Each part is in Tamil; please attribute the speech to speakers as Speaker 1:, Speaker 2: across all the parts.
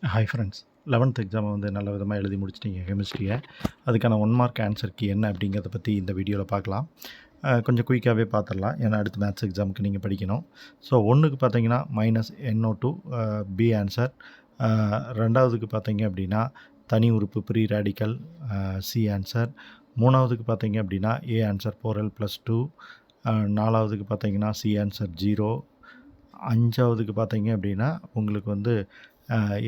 Speaker 1: Hi friends. 11th எக்ஸாமை வந்து நல்ல விதமாக எழுதி முடிச்சிட்டிங்க கெமிஸ்ட்ரியை. அதுக்கான 1 மார்க் ஆன்சர் கீ என்ன அப்படிங்கிறத பற்றி இந்த வீடியோவில் பார்க்கலாம். கொஞ்சம் குயிக்காகவே பார்த்துடலாம், ஏன்னா அடுத்து மேத்ஸ் எக்ஸாமுக்கு நீங்கள் படிக்கணும். ஸோ ஒன்றுக்கு பார்த்தீங்கன்னா -NO2 பி ஆன்சர். ரெண்டாவதுக்கு பார்த்தீங்க அப்படின்னா தனி உறுப்பு ப்ரீ ரேடிக்கல் சி ஆன்சர். மூணாவதுக்கு பார்த்தீங்க அப்படின்னா ஏ ஆன்சர் 4l+2. நாலாவதுக்கு பார்த்தீங்கன்னா சி ஆன்சர் 0. அஞ்சாவதுக்கு பார்த்தீங்க அப்படின்னா உங்களுக்கு வந்து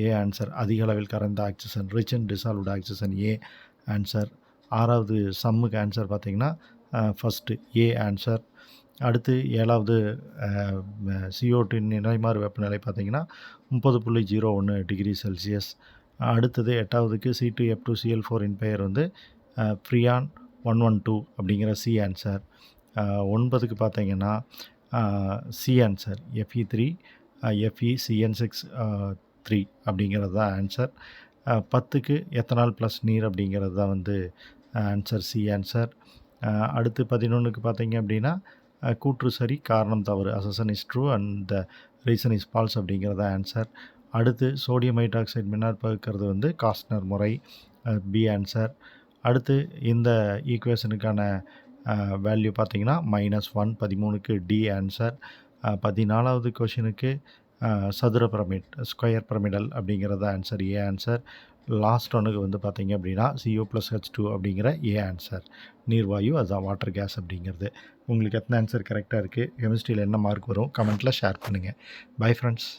Speaker 1: ஏ ஆன்சர் அதிக அளவில் கரைந்த oxygen rich and dissolved oxygen A answer. ஆறாவது சம்முக்கு ஆன்சர் பார்த்தீங்கன்னா ஃபஸ்ட்டு ஏ ஆன்சர். அடுத்து ஏழாவது CO2 நிலைமாறு வெப்பநிலை பார்த்தீங்கன்னா 30.01 டிகிரி செல்சியஸ். அடுத்தது எட்டாவதுக்கு C2F2Cl4 இன் பெயர் வந்து ஃப்ரியான் 112 அப்படிங்கிற சி ஆன்சர். ஒன்பதுக்கு பார்த்தீங்கன்னா சி ஆன்சர் Fe3 FeCN6 அப்படிங்கிறது தான் ஆன்சர். 10க்கு எத்தனால் ப்ளஸ் நீர் அப்படிங்கிறது தான் வந்து ஆன்சர் சி ஆன்சர். அடுத்து 11க்கு பார்த்தீங்க அப்படின்னா கூற்று சரி காரணம் தவறு assertion is true and the reason is false அப்படிங்கிறது தான் ஆன்சர். அடுத்து சோடியம் ஹைட்ராக்சைடு மின்னார் பகுக்கிறது வந்து காஸ்ட்னர் முறை பி ஆன்சர். அடுத்து இந்த ஈக்குவேஷனுக்கான வேல்யூ பார்த்தீங்கன்னா -1 13க்கு டி ஆன்சர். 14வது கொஷினுக்கு சதுர பிரமிட் ஸ்கொயர் பிரமிடல் அப்படிங்கிறது ஆன்சர் ஏ ஆன்சர். லாஸ்ட் ஒன்றுக்கு வந்து பார்த்தீங்க அப்படின்னா CO+H2 அப்படிங்கிற ஏ ஆன்சர் நீர்வாயு, அதுதான் வாட்டர் கேஸ் அப்படிங்கிறது. உங்களுக்கு எத்தனை ஆன்சர் கரெக்டாக இருக்குது, கெமிஸ்ட்ரியில் என்ன மார்க் வரும், கமெண்ட்டில் ஷேர் பண்ணுங்கள். Bye friends.